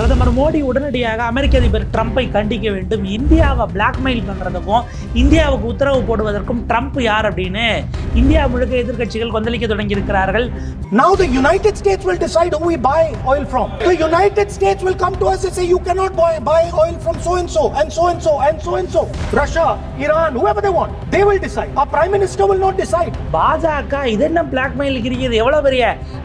பிரதமர் மோடி உடனடியாக அமெரிக்க அதிபர் ட்ரம்பை கண்டிக்க வேண்டும். இந்தியாவை பிளாக்மெயில் பண்ணுறதுக்கும் இந்தியாவுக்கு உத்தரவு போடுவதற்கும் ட்ரம்ப் யார் அப்படின்னு இந்தியா முழுக்க எதிர்க்கட்சிகள் கொந்தளிக்க தொடங்கி இருக்கிறார்கள். Now the United States will decide who we buy oil from. The United States will come to us and say you cannot buy oil from so and so and so and so and so and so. Russia, Iran, whoever they want, they will decide. Our Prime Minister will not decide. பாஜக இது என்ன blackmail இருக்கிறது, எவ்வளவு பெரிய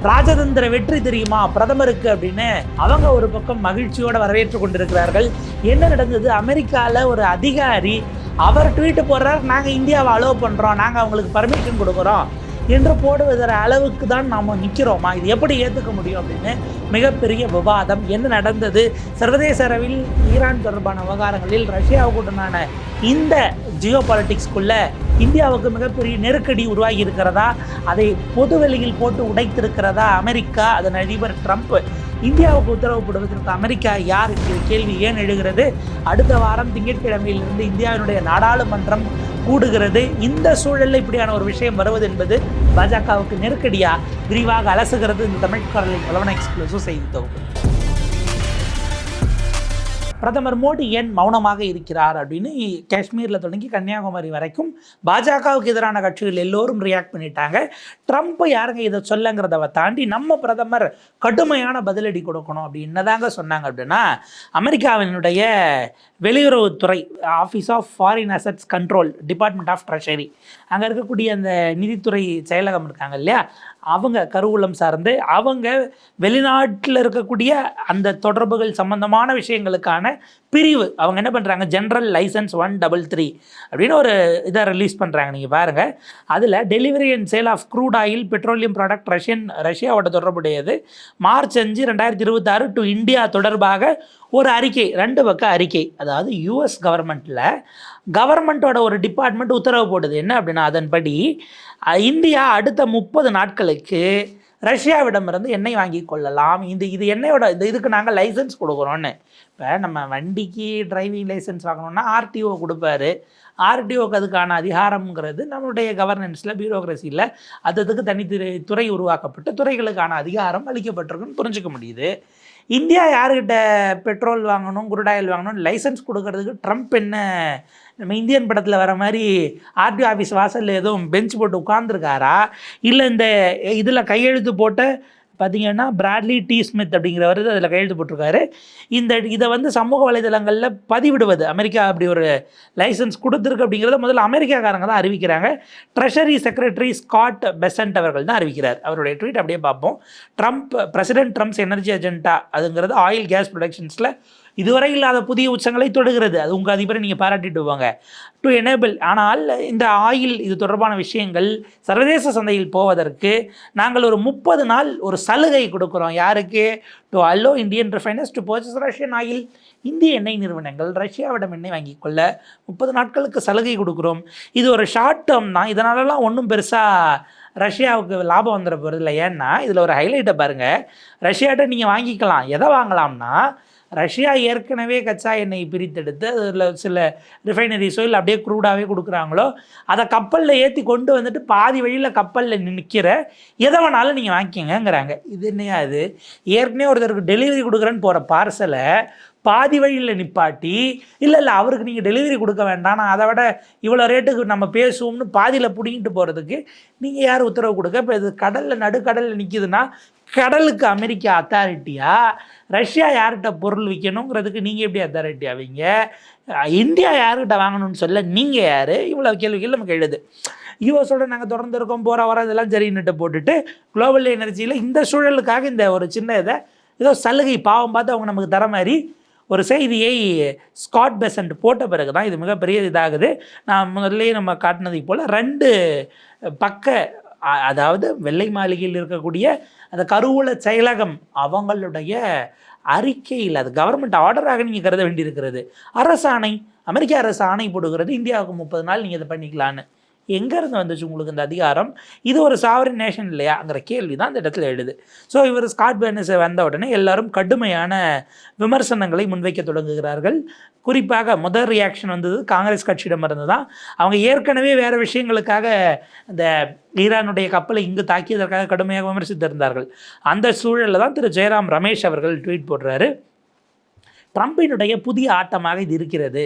ராஜதந்திர வெற்றி தெரியுமா பிரதமருக்கு அப்படின்னு அவங்க ஒரு பக்கம் மகிழ்ச்சியோட வரவேற்றுக் கொண்டிருக்கிறார்கள். என்ன நடந்தது? அமெரிக்கால ஒரு அதிகாரி அவர் ட்வீட் போடுறார், நாங்கள் இந்தியாவை அலோவ் பண்ணுறோம், நாங்கள் அவங்களுக்கு பர்மிஷன் கொடுக்குறோம் என்று போடுவதற அளவுக்கு தான் நாம் நிற்கிறோமா? இது எப்படி ஏற்றுக்க முடியும் அப்படின்னு மிகப்பெரிய விவாதம். என்ன நடந்தது? சர்வதேச அளவில் ஈரான் தொடர்பான விவகாரங்களில் ரஷ்யாவுக்குடனான இந்த ஜியோ பாலிட்டிக்ஸ்குள்ள இந்தியாவுக்கு மிகப்பெரிய நெருக்கடி உருவாகி இருக்கிறதா? அதை பொதுவெளியில் போட்டு உடைத்திருக்கிறதா அமெரிக்கா? அதன் அதிபர் ட்ரம்ப் இந்தியாவுக்கு உத்தரவு போடுவதற்கு அமெரிக்கா யார் என்கிற கேள்வி ஏன் எழுகிறது? அடுத்த வாரம் திங்கட்கிழமையிலிருந்து இந்தியாவினுடைய நாடாளுமன்றம் கூடுகிறது. இந்த சூழலில் இப்படியான ஒரு விஷயம் வருவது என்பது பாஜகவுக்கு நெருக்கடியா? விரிவாக அலசுகிறது இந்த தமிழ் குரலின் புலவன் எக்ஸ்க்ளூசிவ் செய்தி தொகுப்பு. பிரதமர் மோடி ஏன் மௌனமாக இருக்கிறார் அப்படின்னு காஷ்மீரில் தொடங்கி கன்னியாகுமரி வரைக்கும் பாஜகவுக்கு எதிரான கட்சிகள் எல்லோரும் ரியாக்ட் பண்ணிட்டாங்க. ட்ரம்ப் யாருங்க இதை சொல்லுங்கிறத தாண்டி நம்ம பிரதமர் கடுமையான பதிலடி கொடுக்கணும் அப்படி என்னதாங்க சொன்னாங்க அப்படின்னா, அமெரிக்காவினுடைய வெளியுறவுத்துறை office of foreign assets control department of treasury, அங்கே இருக்கக்கூடிய அந்த நிதித்துறை செயலகம் இருக்காங்க இல்லையா, அவங்க கருவூலம் சார்ந்து அவங்க வெளிநாட்டில் இருக்கக்கூடிய அந்த தொடர்புகள் சம்பந்தமான விஷயங்களுக்கான பிரிவு அவங்க என்ன பண்ணுறாங்க, ஜென்ரல் லைசன்ஸ் 133 அப்படின்னு ஒரு இதை ரிலீஸ் பண்ணுறாங்க. நீங்கள் பாருங்கள், அதில் delivery and sale of crude oil petroleum product ரஷ்யாவோட தொடர்புடையது மார்ச் 5, 2026 டு இந்தியா தொடர்பாக ஒரு அறிக்கை, 2 பக்க அறிக்கை. அதாவது யூஎஸ் கவர்மெண்ட்டோட ஒரு டிபார்ட்மெண்ட் உத்தரவு போடுது. என்ன அப்படின்னா, அதன்படி இந்தியா அடுத்த 30 நாட்களுக்கு ரஷ்யாவிடமிருந்து எண்ணெய் வாங்கி கொள்ளலாம். இது எண்ணெயோட இதுக்கு நாங்கள் லைசன்ஸ் கொடுக்குறோன்னு. இப்போ நம்ம வண்டிக்கு டிரைவிங் லைசன்ஸ் வாங்கணும்னா ஆர்டிஓ கொடுப்பாரு. ஆர்டிஓக்கு அதுக்கான அதிகாரம்ங்கிறது நம்மளுடைய கவர்னன்ஸில் பியூரோக்ரஸியில் அதுக்கு துறை உருவாக்கப்பட்டு துறைகளுக்கான அதிகாரம் அளிக்கப்பட்டிருக்குன்னு புரிஞ்சுக்க முடியுது. இந்தியா யார்கிட்ட பெட்ரோல் வாங்கணும், குரூட் ஆயில் வாங்கணும் லைசன்ஸ் கொடுக்கறதுக்கு ட்ரம்ப் என்ன நம்ம இந்தியன் படத்தில் வர மாதிரி ஆர்டிஓ ஆஃபீஸ் வாசலில் எதுவும் பெஞ்ச் போட்டு உட்காந்துருக்காரா? இல்லை இந்த இதில் கையெழுத்து போட்ட பார்த்திங்கன்னா பிராட்லி டி ஸ்மித் அப்படிங்கிறவர் அதில் கையெழுத்து போட்டிருக்காரு. இதை சமூக வலைதளங்களில் பதிவிடுவது, அமெரிக்கா அப்படி ஒரு லைசன்ஸ் கொடுத்துருக்கு அப்படிங்கிறத முதல்ல அமெரிக்காக்காரங்க தான் அறிவிக்கிறாங்க. ட்ரெஷரி செக்ரட்டரி ஸ்காட் பெசன்ட் அவர்கள் தான் அறிவிக்கிறார். அவருடைய ட்வீட் அப்படியே பார்ப்போம். பிரசிடென்ட் ட்ரம்ப்ஸ் எனர்ஜி அஜெண்டா அதுங்கிறது ஆயில் கேஸ் ப்ரொடக்ஷன்ஸில் இதுவரை இல்லாத புதிய உச்சங்களை தொடுகிறது. அது உங்கள் அதிபரை நீங்கள் பாராட்டிட்டு போவாங்க. டு எனேபிள், ஆனால் இந்த ஆயில் இது தொடர்பான விஷயங்கள் சர்வதேச சந்தையில் போவதற்கு நாங்கள் ஒரு 30 நாள் ஒரு சலுகை கொடுக்குறோம். யாருக்கு? To allow Indian refiners to purchase Russian oil. இந்திய எண்ணெய் நிறுவனங்கள் ரஷ்யாவிடம் எண்ணெய் வாங்கி கொள்ள 30 நாட்களுக்கு சலுகை கொடுக்குறோம். இது ஒரு ஷார்ட் டேர்ம் தான். இதனாலலாம் ஒன்றும் பெருசாக ரஷ்யாவுக்கு லாபம் வந்துட போகிறது இல்லை. ஏன்னா இதில் ஒரு ஹைலைட்டை பாருங்கள். ரஷ்யாட்ட நீங்கள் வாங்கிக்கலாம். எதை வாங்கலாம்னா, ரஷ்யா ஏற்கனவே கச்சா எண்ணெய் பிரித்தெடுத்து அதில் சில ரிஃபைனரிஸோ இல்லை அப்படியே க்ரூடாகவே கொடுக்குறாங்களோ அதை கப்பலில் ஏற்றி கொண்டு வந்துட்டு பாதி வழியில் கப்பலில் நிற்கிற எதை வேணாலும் நீங்கள் வாங்கிக்கங்கிறாங்க. இது என்னையா இது? ஏற்கனவே ஒருத்தருக்கு டெலிவரி கொடுக்குறேன்னு போகிற பார்சலை பாதி வழியில் நிப்பாட்டி, இல்லை அவருக்கு நீங்கள் டெலிவரி கொடுக்க வேண்டாம், நான் அதை விட இவ்வளோ ரேட்டுக்கு நம்ம பேசுவோம்னு பாதியில் பிடிங்கிட்டு போகிறதுக்கு நீங்கள் யார் உத்தரவு கொடுக்க? இப்போ இது நடுக்கடலில் நிற்கிதுன்னா கடலுக்கு அமெரிக்கா அத்தாரிட்டியா? ரஷ்யா யார்கிட்ட பொருள் விற்கணுங்கிறதுக்கு நீங்கள் எப்படி அத்தாரிட்டி ஆவீங்க? இந்தியா யார்கிட்ட வாங்கணும்னு சொல்ல நீங்கள் யார்? இவ்வளோ கேள்விகள் நமக்கு எழுது. யூஎஸோட நாங்கள் தொடர்ந்து இருக்கோம், போகிற வர இதெல்லாம் சரின்னுட்டு போட்டுட்டு குளோபல் எனர்ஜியில் இந்த சூழலுக்காக இந்த ஒரு சின்ன ஏதோ சலுகை பாவம் பார்த்து அவங்க நமக்கு தர மாதிரி ஒரு செய்தியை ஸ்காட் பெசன்ட் போட்ட பிறகு தான் இது மிகப்பெரிய இதாகுது. நான் முதல்லையே நம்ம காட்டினதை போல் 2 பக்க, அதாவது வெள்ளை மாளிகையில் இருக்கக்கூடிய அந்த கருவூல செயலகம் அவங்களுடைய அறிக்கையில் அது கவர்மெண்ட் ஆர்டராக நீங்கள் கருத வேண்டியிருக்கிறது. அரசாணை, அமெரிக்க அரசு ஆணை போடுகிறது, இந்தியாவுக்கு 30 நாள் நீங்கள் இதை பண்ணிக்கலான்னு. எங்கேருந்து வந்துச்சு உங்களுக்கு இந்த அதிகாரம்? இது ஒரு சாவரின் நேஷன் இல்லையாங்கிற கேள்வி தான் இந்த இடத்துல எழுது. ஸோ இவர் ஸ்காட் பெர்ன்ஸ் வந்த உடனே எல்லாரும் கடுமையான விமர்சனங்களை முன்வைக்க தொடங்குகிறார்கள். குறிப்பாக முதல் ரியாக்ஷன் வந்தது காங்கிரஸ் கட்சியிடமிருந்து தான். அவங்க ஏற்கனவே வேறு விஷயங்களுக்காக இந்த ஈரானுடைய கப்பலை இங்கு தாக்கியதற்காக கடுமையாக விமர்சித்திருந்தார்கள். அந்த சூழலில் தான் திரு ஜெயராம் ரமேஷ் அவர்கள் ட்வீட் போடுறாரு. ட்ரம்பினுடைய புதிய ஆட்டமாக இது இருக்கிறது.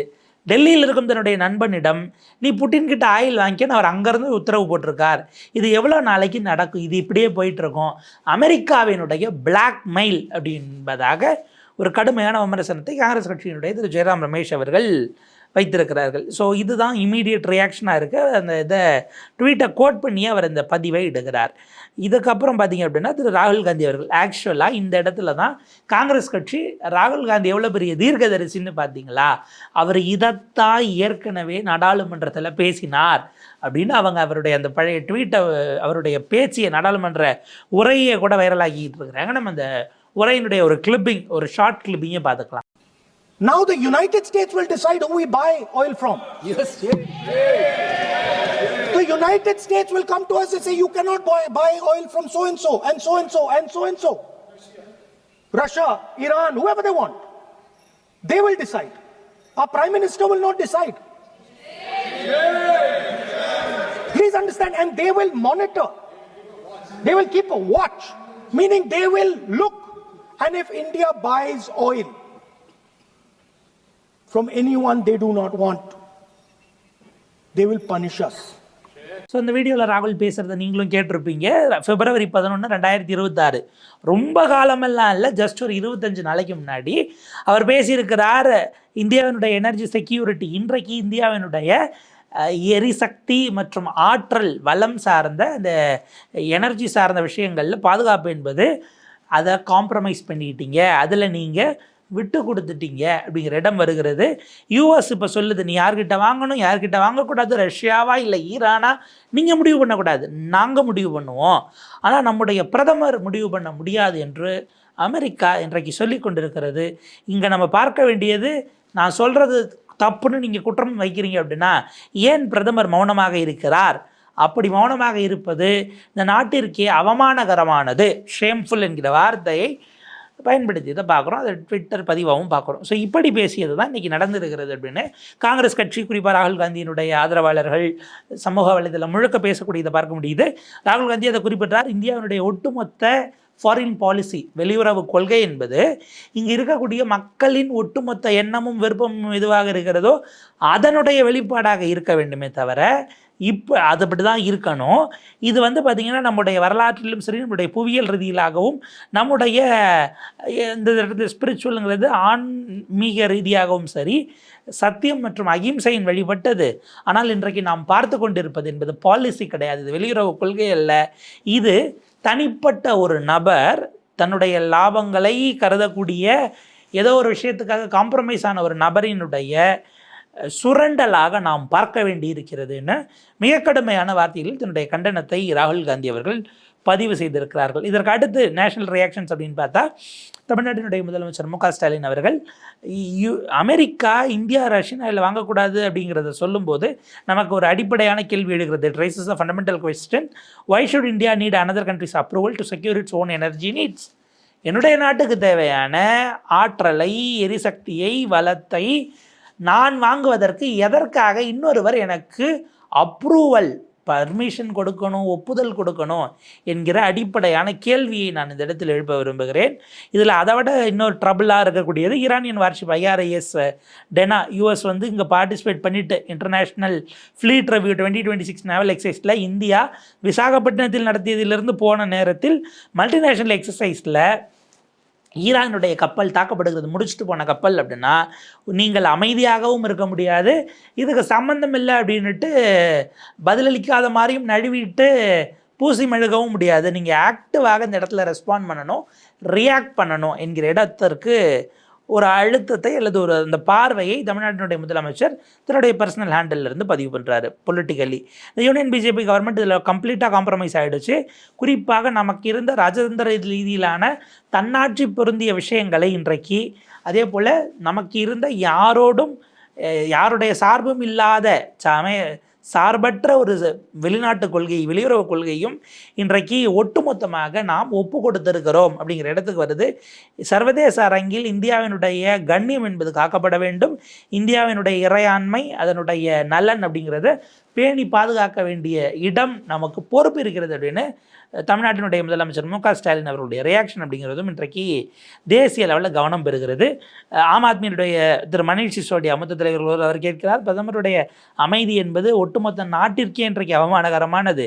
டெல்லியில் இருக்கும் தன்னுடைய நண்பனிடம் நீ புட்டின்கிட்ட ஆயில் வாங்கிக்கன்னு அவர் அங்கேருந்து உத்தரவு போட்டிருக்கார். இது எவ்வளோ நாளைக்கு நடக்கும்? இது இப்படியே போயிட்டுருக்கோம். அமெரிக்காவினுடைய பிளாக்மெயில் அப்படின்பதாக ஒரு கடுமையான விமர்சனத்தை காங்கிரஸ் கட்சியினுடைய திரு ஜெயராம் ரமேஷ் அவர்கள் வைத்திருக்கிறார்கள். ஸோ இதுதான் இமீடியட் ரியாக்ஷனாக இருக்க அந்த இதை ட்வீட்டை கோட் பண்ணி அவர் இந்த பதிவை இடுகிறார். இதுக்கப்புறம் பார்த்தீங்க அப்படின்னா திரு ராகுல் காந்தி அவர்கள் ஆக்சுவலாக இந்த இடத்துல தான் காங்கிரஸ் கட்சி ராகுல் காந்தி எவ்வளோ பெரிய தீர்க்கதரிசின்னு பார்த்தீங்களா, அவர் இதைத்தான் ஏற்கனவே நாடாளுமன்றத்தில் பேசினார் அப்படின்னு அவங்க அவருடைய அந்த பழைய ட்வீட்டை அவருடைய பேச்சிய நாடாளுமன்ற உரையை கூட வைரலாகிட்டு இருக்கிறாங்க. நம்ம அந்த உரையினுடைய ஒரு கிளிப்பிங், ஒரு ஷார்ட் கிளிப்பிங்கை பார்த்துக்கலாம். Now the United States will decide who we buy oil from. Yes. The United States will come to us and say, you cannot buy oil from so and so and so and so and so and so. Russia, Iran, whoever they want. They will decide. Our Prime Minister will not decide. Please understand, and they will monitor. They will keep a watch, meaning they will look, and if India buys oil from anyone they do not want, they will punish us. So இந்த வீடியோவில் ராகுல் பேசுகிறத நீங்களும் கேட்டிருப்பீங்க. February 11, 2026, ரொம்ப காலமெல்லாம் இல்லை, just ஒரு 25 நாளைக்கு முன்னாடி அவர் பேசியிருக்கிறார். இந்தியாவினுடைய எனர்ஜி செக்யூரிட்டி, இன்றைக்கு இந்தியாவினுடைய எரிசக்தி மற்றும் ஆற்றல் வளம் சார்ந்த இந்த எனர்ஜி சார்ந்த விஷயங்களில் பாதுகாப்பு என்பது அதை காம்ப்ரமைஸ் பண்ணிக்கிட்டீங்க, அதில் நீங்கள் விட்டு கொடுத்துட்டீங்க அப்படிங்கிற இடம் வருகிறது. யூஎஸ் இப்போ சொல்லுது, நீ யார்கிட்ட வாங்கணும், யார்கிட்ட வாங்கக்கூடாது, ரஷ்யாவா இல்லை ஈரானா, நீங்கள் முடிவு பண்ணக்கூடாது, நாங்கள் முடிவு பண்ணுவோம். ஆனால் நம்முடைய பிரதமர் முடிவு பண்ண முடியாது என்று அமெரிக்கா இன்றைக்கு சொல்லி கொண்டிருக்கிறது. இங்கே நம்ம பார்க்க வேண்டியது, நான் சொல்கிறது தப்புன்னு நீங்கள் குற்றம் வைக்கிறீங்க அப்படின்னா ஏன் பிரதமர் மௌனமாக இருக்கிறார்? அப்படி மௌனமாக இருப்பது இந்த நாட்டிற்கே அவமானகரமானது. ஷேம்ஃபுல் என்கிற வார்த்தையை பயன்படுத்தி இதை பார்க்குறோம், அதை ட்விட்டர் பதிவாகவும் பார்க்குறோம். ஸோ இப்படி பேசியது தான் இன்றைக்கி நடந்திருக்கிறது அப்படின்னு காங்கிரஸ் கட்சி, குறிப்பாக ராகுல் காந்தியினுடைய ஆதரவாளர்கள் சமூக வலைதளம் முழுக்க பேசக்கூடியதை பார்க்க முடியுது. ராகுல் காந்தி அதை குறிப்பிட்டார். இந்தியாவினுடைய ஒட்டுமொத்த ஃபாரின் பாலிசி, வெளியுறவு கொள்கை என்பது இங்கே இருக்கக்கூடிய மக்களின் ஒட்டுமொத்த எண்ணமும் விருப்பமும் எதுவாக இருக்கிறதோ அதனுடைய வெளிப்பாடாக இருக்க வேண்டுமே தவிர இப்போ அது அப்படி தான் இருக்கணும். இது வந்து பார்த்திங்கன்னா நம்முடைய வரலாற்றிலும் சரி, நம்முடைய புவியியல் ரீதியிலாகவும், நம்முடைய இந்த ஸ்பிரிச்சுவலுங்கிறது ஆன்மீக ரீதியாகவும் சரி, சத்தியம் மற்றும் அகிம்சையின் வழிபட்டது. ஆனால் இன்றைக்கு நாம் பார்த்து கொண்டிருப்பது என்பது பாலிசி கிடையாது, இது வெளியுறவு கொள்கை அல்ல. இது தனிப்பட்ட ஒரு நபர் தன்னுடைய லாபங்களை கருதக்கூடிய ஏதோ ஒரு விஷயத்துக்காக காம்ப்ரமைஸ் ஆன ஒரு நபரினுடைய சுரண்டலாக நாம் பார்க்க வேண்டி இருக்கிறதுன்னு மிக கடுமையான வார்த்தைகளில் தன்னுடைய கண்டனத்தை ராகுல் காந்தி அவர்கள் பதிவு செய்திருக்கிறார்கள். இதற்கு அடுத்து நேஷனல் ரியாக்ஷன்ஸ் அப்படின்னு பார்த்தா, தமிழ்நாட்டினுடைய முதலமைச்சர் மு க ஸ்டாலின் அவர்கள் அமெரிக்கா இந்தியா ரஷ்யாவில் வாங்கக்கூடாது அப்படிங்கிறத சொல்லும்போது நமக்கு ஒரு அடிப்படையான கேள்வி எழுகிறது. It raises a fundamental question, why should India need another country's approval to secure its own energy needs? என்னுடைய நாட்டுக்கு தேவையான ஆற்றலை, எரிசக்தியை, வளத்தை நான் வாங்குவதற்கு எதற்காக இன்னொருவர் எனக்கு அப்ரூவல், பர்மிஷன் கொடுக்கணும், ஒப்புதல் கொடுக்கணும் என்கிற அடிப்படையான கேள்வியை நான் இந்த இடத்தில் எழுப்ப விரும்புகிறேன். இதில் அதை விட இன்னொரு ட்ரபிளாக இருக்கக்கூடியது Iranian warship IRIS Dena US வந்து இங்கே பார்ட்டிசிபேட் பண்ணிவிட்டு இன்டர்நேஷ்னல் ஃப்ளீட் ரிவ்யூ 2026 நேவல் எக்ஸசைஸில் இந்தியா விசாகப்பட்டினத்தில் நடத்தியதிலிருந்து போன நேரத்தில் மல்டிநேஷ்னல் எக்ஸசைஸில் ஈரானுடைய கப்பல் தாக்கப்படுகிறது, முடிச்சுட்டு போன கப்பல் அப்படின்னா நீங்கள் அமைதியாகவும் இருக்க முடியாது, இதுக்கு சம்மந்தம் இல்லை அப்படின்ட்டு பதிலளிக்காத மாதிரியும் நழுவிட்டு பூசி மெழுகவும் முடியாது. நீங்கள் ஆக்டிவாக இந்த இடத்துல ரெஸ்பாண்ட் பண்ணணும், ரியாக்ட் பண்ணணும் என்கிற இடத்திற்கு ஒரு அழுத்தத்தை அல்லது ஒரு அந்த பார்வையை தமிழ்நாட்டினுடைய முதலமைச்சர் தன்னுடைய பர்சனல் ஹேண்டல்லேருந்து பதிவு பண்ணுறாரு. பொலிட்டிக்கலி இந்த யூனியன் பிஜேபி கவர்மெண்ட் இதில் கம்ப்ளீட்டாக காம்ப்ரமைஸ் ஆகிடுச்சு. குறிப்பாக நமக்கு இருந்த ராஜதந்திர ரீதியிலான தன்னாட்சி பொருந்திய விஷயங்களை இன்றைக்கு, அதே போல் நமக்கு இருந்த யாருடைய சார்பும் இல்லாத சார்பற்ற ஒரு வெளிநாட்டு கொள்கை, வெளியுறவு கொள்கையும் இன்றைக்கு ஒட்டுமொத்தமாக நாம் ஒப்பு கொடுத்திருக்கிறோம் அப்படிங்கிற இடத்துக்கு வருது. சர்வதேச அரங்கில் இந்தியாவினுடைய கண்ணியம் என்பது காக்கப்பட வேண்டும். இந்தியாவினுடைய இறையாண்மை, அதனுடைய நலன் அப்படிங்கிறத பேணி பாதுகாக்க வேண்டிய இடம் நமக்கு பொறுப்பு இருக்கிறது அப்படின்னு தமிழ்நாட்டினுடைய முதலமைச்சர் மு.க.ஸ்டாலின் அவர்களுடைய ரியாக்ஷன் அப்படிங்கிறதும் இன்றைக்கு தேசிய லெவலில் கவனம் பெறுகிறது. ஆம் ஆத்மியினுடைய திரு மணீஷ் சிசோடியா மூத்த தலைவர்கள் அவர் கேட்கிறார், பிரதமருடைய அமைதி என்பது ஒட்டுமொத்த நாட்டிற்கே இன்றைக்கு அவமானகரமானது.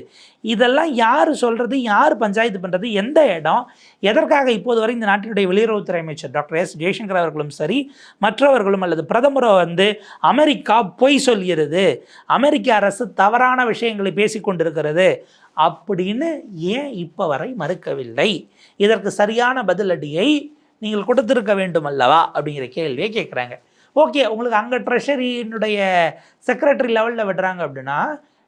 இதெல்லாம் யார் சொல்கிறது, யார் பஞ்சாயத்து பண்ணுறது, எந்த இடம், எதற்காக இப்போது வரை இந்த நாட்டினுடைய வெளியுறவுத்துறை அமைச்சர் டாக்டர் எஸ் ஜெய்சங்கர் அவர்களும் சரி மற்றவர்களும் அல்லது பிரதமரோ அமெரிக்கா பொய் சொல்கிறது, அமெரிக்க அரசு தவறான விஷயங்களை பேசிக்கொண்டிருக்கிறது அப்படின்னு ஏன் இப்போ வரை மறுக்கவில்லை? இதற்கு சரியான பதிலடியை நீங்கள் கொடுத்திருக்க வேண்டும் அல்லவா அப்படிங்கிற கேள்வியை கேட்குறாங்க. ஓகே, உங்களுக்கு அங்கே ட்ரெஷரியினுடைய செக்ரட்டரி லெவலில் விடுறாங்க அப்படின்னா,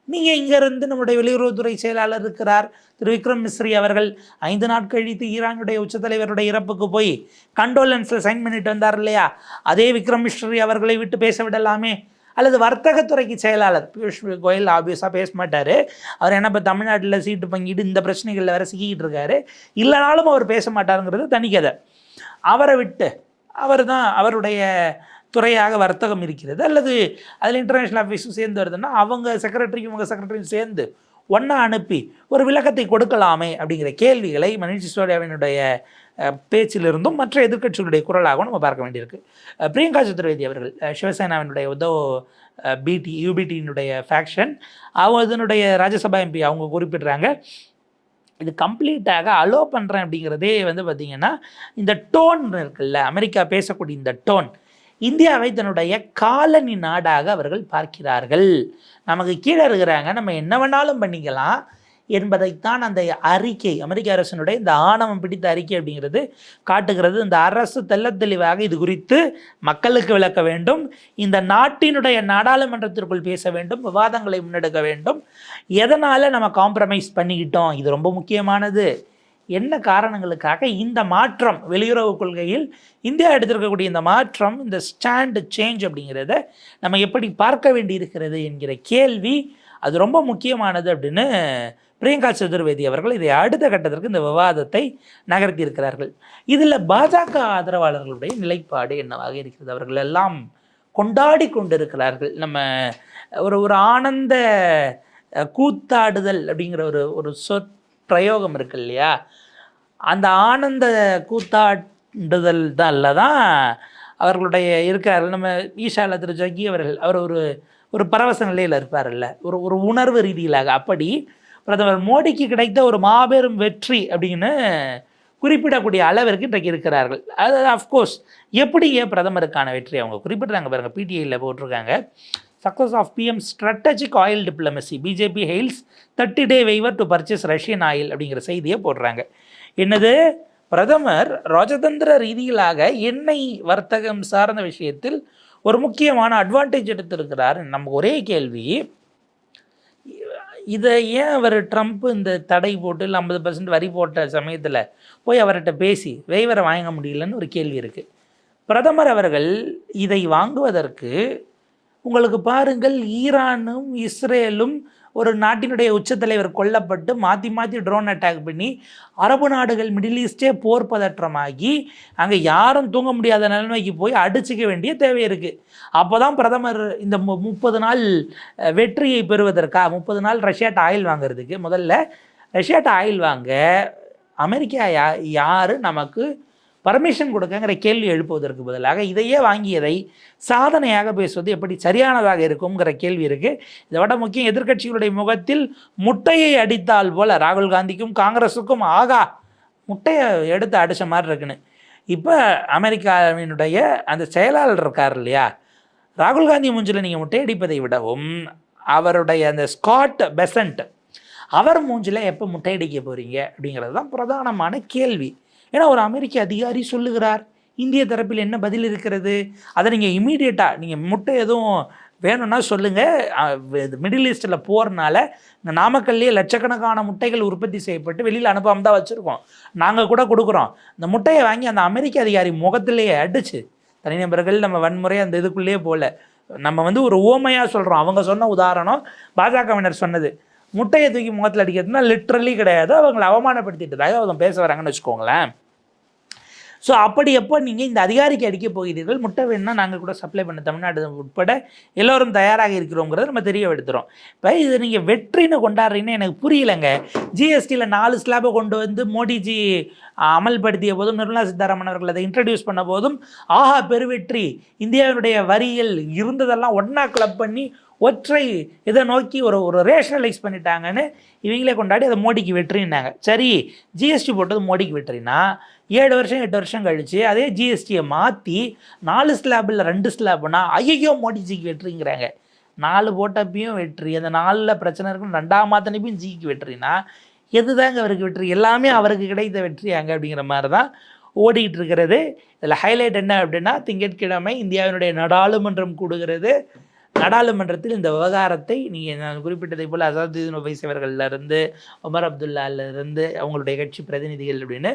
நீங்கள் இங்கேருந்து நம்முடைய வெளியுறவுத்துறை செயலாளர் இருக்கிறார் திரு விக்ரம் மிஸ்ரி அவர்கள் 5 நாட்கள் கழித்து ஈரானுடைய உச்சத்தலைவருடைய இறப்புக்கு போய் கண்டோலன்ஸில் சைன் பண்ணிட்டு வந்தார் இல்லையா, அதே விக்ரம் மிஸ்ரி அவர்களை விட்டு பேச விடலாமே. அல்லது வர்த்தகத்துறைக்கு செயலாளர் பியூஷ் கோயல் ஆப்வியஸாக பேச மாட்டார், அவர் என்ன இப்போ தமிழ்நாட்டில் சீட்டு பங்கிட்டு இந்த பிரச்சனைகளில் வேறு சிக்கிக்கிட்டு இருக்காரு, இல்லைனாலும் அவர் பேச மாட்டாருங்கிறது தனிக்கதை. அவரை விட்டு அவர் தான் அவருடைய துறையாக வர்த்தகம் இருக்கிறது, அல்லது அதில் இன்டர்நேஷ்னல் ஆஃபீஸும் சேர்ந்து வருதுன்னா அவங்க செக்ரட்டரியும் இவங்க செக்ரட்டரியும் சேர்ந்து ஒன்றா அனுப்பி ஒரு விளக்கத்தை கொடுக்கலாமே அப்படிங்கிற கேள்விகளை மணீஷ் சிசோடியாவினுடைய பேச்சிலிருந்தும் மற்ற எதிர்க்கட்சிகளுடைய குரலாகவும் நம்ம பார்க்க வேண்டியிருக்கு. பிரியங்கா சதுர்வேதி அவர்கள் சிவசேனாவினுடைய யூபிடியினுடைய ஃபேக்ஷன் அதனுடைய ராஜ்யசபா எம்பி அவங்க குறிப்பிட்றாங்க, இது கம்ப்ளீட்டாக அலோ பண்ணுறேன் அப்படிங்கிறதே பார்த்திங்கன்னா இந்த டோன் இருக்குல்ல, அமெரிக்கா பேசக்கூடிய இந்த டோன், இந்தியாவை தன்னுடைய காலனி நாடாக அவர்கள் பார்க்கிறார்கள். நமக்கு கீழே இருக்கிறாங்க, நம்ம என்ன வேணாலும் பண்ணிக்கலாம் என்பதைத்தான் அந்த அறிக்கை, அமெரிக்க அரசினுடைய இந்த ஆணவம் பிடித்த அறிக்கை அப்படிங்கிறது காட்டுகிறது. இந்த அரசு தெளிவாக இது குறித்து மக்களுக்கு விளக்க வேண்டும், இந்த நாட்டினுடைய நாடாளுமன்றத்திற்குள் பேச வேண்டும், விவாதங்களை முன்னெடுக்க வேண்டும். எதனால் நம்ம காம்ப்ரமைஸ் பண்ணிக்கிட்டோம், இது ரொம்ப முக்கியமானது, என்ன காரணங்களுக்காக இந்த மாற்றம், வெளியுறவு கொள்கையில் இந்தியா எடுத்திருக்கக்கூடிய இந்த மாற்றம், இந்த ஸ்டாண்ட் சேஞ்ச் அப்படிங்கிறத நம்ம எப்படி பார்க்க வேண்டி இருக்கிறது என்கிற கேள்வி அது ரொம்ப முக்கியமானது அப்படின்னு பிரியங்கா சதுர்வேதி அவர்கள் இதை அடுத்த கட்டத்திற்கு இந்த விவாதத்தை நகர்த்தியிருக்கிறார்கள். இதில் பாஜக ஆதரவாளர்களுடைய நிலைப்பாடு என்னவாக இருக்கிறது? அவர்கள் எல்லாம் கொண்டாடி கொண்டிருக்கிறார்கள். நம்ம ஒரு ஆனந்த கூத்தாடுதல் அப்படிங்கிற ஒரு பிரயோகம் இருக்கு இல்லையா, அந்த ஆனந்த கூத்தாடுதல் தான் அவர்களுடைய இருக்கிறார்கள். நம்ம ஈஷால திரு ஜக்கி அவர்கள் அவர் ஒரு பரவச நிலையில் இருப்பார்ல, ஒரு உணர்வு ரீதியிலாக. அப்படி பிரதமர் மோடிக்கு கிடைத்த ஒரு மாபெரும் வெற்றி அப்படின்னு குறிப்பிடக்கூடிய அளவிற்கு இன்றைக்கு இருக்கிறார்கள். அது அஃப்கோர்ஸ் எப்படியே பிரதமருக்கான வெற்றி அவங்க குறிப்பிட்றாங்க பாருங்கள், பிடிஐயில் போட்டிருக்காங்க. Success of PM strategic oil diplomacy, BJP hails 30-day waiver to purchase Russian oil அப்படிங்கிற செய்தியை போடுறாங்க. என்னது, பிரதமர் ராஜதந்திர ரீதியிலாக எண்ணெய் வர்த்தகம் சார்ந்த விஷயத்தில் ஒரு முக்கியமான அட்வான்டேஜ் எடுத்திருக்கிறார். நமக்கு ஒரே கேள்வி, இதை ஏன் அவர் ட்ரம்ப் இந்த தடை போட்டு 50% வரி போட்ட சமயத்தில் போய் அவர்கிட்ட பேசி வெய்வரை வாங்க முடியலன்னு ஒரு கேள்வி இருக்குது. பிரதமர் அவர்கள் இதை வாங்குவதற்கு உங்களுக்கு பாருங்கள், ஈரானும் இஸ்ரேலும் ஒரு நாட்டினுடைய உச்சத்தலைவர் கொல்லப்பட்டு மாற்றி ட்ரோன் அட்டாக் பண்ணி அரபு நாடுகள் மிடில் ஈஸ்டே போர் பதற்றமாகி அங்கே யாரும் தூங்க முடியாத நிலைமைக்கு போய் அடிச்சிக்க வேண்டிய தேவை இருக்குது. அப்போ தான் பிரதமர் இந்த 30 நாள் வெற்றியை பெறுவதற்காக 30 நாள் ரஷ்யாட்ட ஆயில் வாங்கிறதுக்கு முதல்ல ரஷ்யாட்ட ஆயில் வாங்க அமெரிக்கா யார் நமக்கு பர்மிஷன் கொடுக்கங்கிற கேள்வி எழுப்புவதற்கு பதிலாக இதையே வாங்கியதை சாதனையாக பேசுவது எப்படி சரியானதாக இருக்குங்கிற கேள்வி இருக்குது. இதை விட முக்கியம், எதிர்க்கட்சிகளுடைய முகத்தில் முட்டையை அடித்தால் போல் ராகுல் காந்திக்கும் காங்கிரஸுக்கும் ஆகா முட்டையை எடுத்து அடித்த மாதிரி இருக்குன்னு. இப்போ அமெரிக்காவினுடைய அந்த செயலாளர் இருக்கார் இல்லையா, ராகுல் காந்தி மூஞ்சில் நீங்கள் முட்டை அடிப்பதை விடவும் அவருடைய அந்த ஸ்காட் பெசன்ட் அவர் மூஞ்சில் எப்போ முட்டை அடிக்க போகிறீங்க அப்படிங்கிறது தான் பிரதானமான கேள்வி. ஏன்னா ஒரு அமெரிக்க அதிகாரி சொல்லுகிறார், இந்திய தரப்பில் என்ன பதில் இருக்கிறது, அதை நீங்கள் இமீடியட்டாக நீங்கள் முட்டை எதுவும் வேணும்னா சொல்லுங்கள். மிடில் ஈஸ்டில் போகிறனால இந்த நாமக்கல்லையே லட்சக்கணக்கான முட்டைகள் உற்பத்தி செய்யப்பட்டு வெளியில் அனுப்பாமல் தான் வச்சுருக்கோம், நாங்கள் கூட கொடுக்குறோம். இந்த முட்டையை வாங்கி அந்த அமெரிக்க அதிகாரி முகத்திலேயே அடிச்சு, தனிநபர்கள் நம்ம வன்முறை அந்த இதுக்குள்ளேயே போகல, நம்ம ஒரு ஓமையாக சொல்கிறோம். அவங்க சொன்ன உதாரணம் பாஜகவினர் சொன்னது, முட்டையை தூக்கி முகத்தில் அடிக்கிறதுனா லிட்ரலி கிடையாது, அவங்களை அவமானப்படுத்திட்டு அவங்க பேச வராங்கன்னு வச்சுக்கோங்களேன். ஸோ அப்படி எப்போ நீங்கள் இந்த அதிகாரிக்கு அடிக்க போகிறீர்கள், முட்டை வேணும்னா நாங்கள் கூட சப்ளை பண்ண தமிழ்நாடு உட்பட எல்லோரும் தயாராக இருக்கிறோங்கிறத நம்ம தெரியப்படுத்துகிறோம். இப்போ இது நீங்கள் வெற்றின்னு கொண்டாடுறீங்கன்னு எனக்கு புரியலைங்க. ஜிஎஸ்டியில் 4 ஸ்லாபை கொண்டு வந்து மோடிஜி அமல்படுத்திய போதும், நிர்மலா சீதாராமன் அவர்கள் அதை இன்ட்ரடியூஸ் பண்ண போதும், ஆஹா பெருவெற்றி, இந்தியாவினுடைய வரிகள் இருந்ததெல்லாம் ஒன்றா கிளப் பண்ணி ஒற்றை இதை நோக்கி ஒரு ரேஷனலைஸ் பண்ணிட்டாங்கன்னு இவங்களே கொண்டாடி அதை மோடிக்கு வெற்றின்னாங்க. சரி, ஜிஎஸ்டி போட்டது மோடிக்கு வெற்றினா 7 வருஷம் 8 வருஷம் கழித்து அதே ஜிஎஸ்டியை மாற்றி 4 ஸ்லாபில் 2 ஸ்லாப்னா ஐயோ மோடிஜிக்கு வெற்றிங்கிறாங்க. 4 போட்டப்பையும் வெற்றி, அந்த 4ல் பிரச்சனை இருக்குன்னு 2ஆம் மாதனைப்பையும் ஜிக்கு வெற்றினா எதுதாங்க அவருக்கு வெற்றி? எல்லாமே அவருக்கு கிடைத்த வெற்றியாங்க அப்படிங்கிற மாதிரி தான் ஓடிக்கிட்டு இருக்கிறது. இதில் ஹைலைட் என்ன அப்படின்னா, திங்கட்கிழமை இந்தியாவினுடைய நாடாளுமன்றம் கூடுகிறது. நாடாளுமன்றத்தில் இந்த விவகாரத்தை நீங்கள் நான் குறிப்பிட்டதை போல் அசாதுதீன் ஒவைசி அவர்களிருந்து, உமர் அப்துல்லாவிலிருந்து, அவங்களுடைய கட்சி பிரதிநிதிகள் அப்படின்னு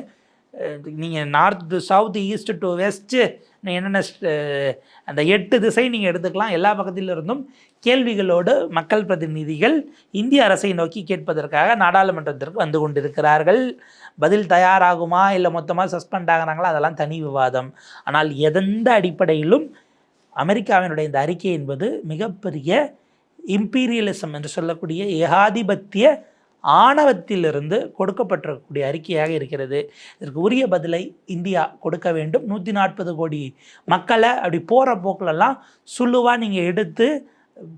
நீங்கள் north south east to west என்னென்ன அந்த 8 திசை நீங்கள் எடுத்துக்கலாம். எல்லா பக்கத்திலிருந்தும் கேள்விகளோடு மக்கள் பிரதிநிதிகள் இந்திய அரசை நோக்கி கேட்பதற்காக நாடாளுமன்றத்திற்கு வந்து கொண்டிருக்கிறார்கள். பதில் தயாராகுமா இல்லை மொத்தமாக சஸ்பெண்ட் ஆகிறாங்களா, அதெல்லாம் தனி விவாதம். ஆனால் எந்த அடிப்படையிலும் அமெரிக்காவினுடைய இந்த அறிக்கை என்பது மிகப்பெரிய இம்பீரியலிசம் என்று சொல்லக்கூடிய ஏகாதிபத்திய ஆணவத்திலிருந்து கொடுக்கப்பட்டிருக்கக்கூடிய அறிக்கையாக இருக்கிறது. இதற்கு உரிய பதிலை இந்தியா கொடுக்க வேண்டும். 140 கோடி மக்களை அப்படி போகிற போக்கிலெல்லாம் சுள்ளுவாக நீங்கள் எடுத்து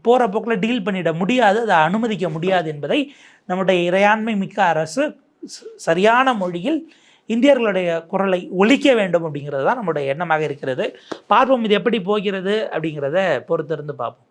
போகிற போக்கில் டீல் பண்ணிட முடியாது, அதை அனுமதிக்க முடியாது என்பதை நம்முடைய இறையாண்மை மிக்க அரசு சரியான மொழியில் இந்தியர்களுடைய குரலை ஒலிக்க வேண்டும் அப்படிங்கிறது தான் நம்முடைய எண்ணமாக இருக்கிறது. பார்ப்போம் இது எப்படி போகிறது அப்படிங்கிறத பொறுத்திருந்து பார்ப்போம்.